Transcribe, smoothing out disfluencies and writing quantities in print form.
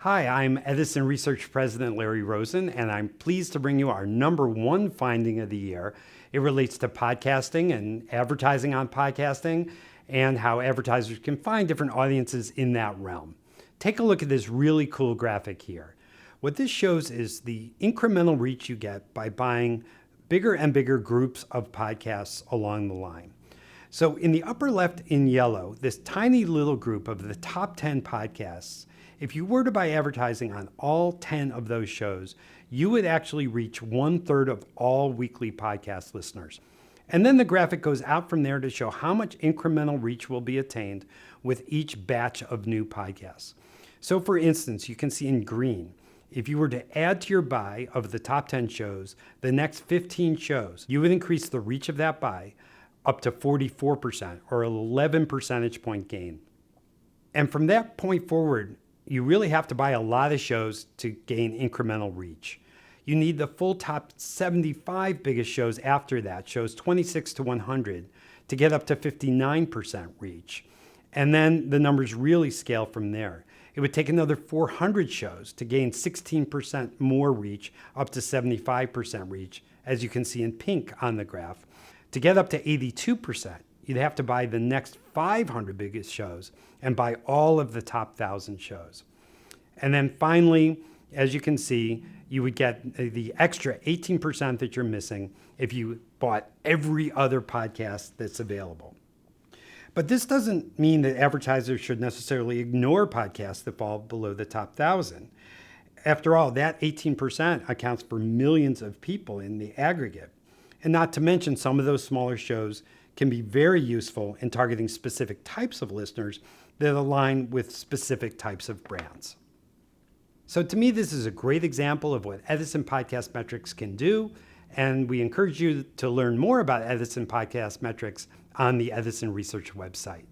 Hi, I'm Edison Research President Larry Rosin, and I'm pleased to bring you our number one finding of the year. It relates to podcasting and advertising on podcasting and how advertisers can find different audiences in that realm. Take a look at this really cool graphic here. What this shows is the incremental reach you get by buying bigger and bigger groups of podcasts along the line. So in the upper left in yellow, this tiny little group of the top 10 podcasts, if you were to buy advertising on all 10 of those shows, you would actually reach 1/3 of all weekly podcast listeners. And then the graphic goes out from there to show how much incremental reach will be attained with each batch of new podcasts. So for instance, you can see in green, if you were to add to your buy of the top 10 shows, the next 15 shows, you would increase the reach of that buy up to 44% or 11 percentage point gain. And from that point forward, you really have to buy a lot of shows to gain incremental reach. You need the full top 75 biggest shows after that, shows 26 to 100, to get up to 59% reach. And then the numbers really scale from there. It would take another 400 shows to gain 16% more reach, up to 75% reach, as you can see in pink on the graph. To get up to 82%, you'd have to buy the next 500 biggest shows and buy all of the top 1,000 shows. And then finally, as you can see, you would get the extra 18% that you're missing if you bought every other podcast that's available. But this doesn't mean that advertisers should necessarily ignore podcasts that fall below the top 1,000. After all, that 18% accounts for millions of people in the aggregate. And not to mention, some of those smaller shows can be very useful in targeting specific types of listeners that align with specific types of brands. So to me, this is a great example of what Edison Podcast Metrics can do, and we encourage you to learn more about Edison Podcast Metrics on the Edison Research website.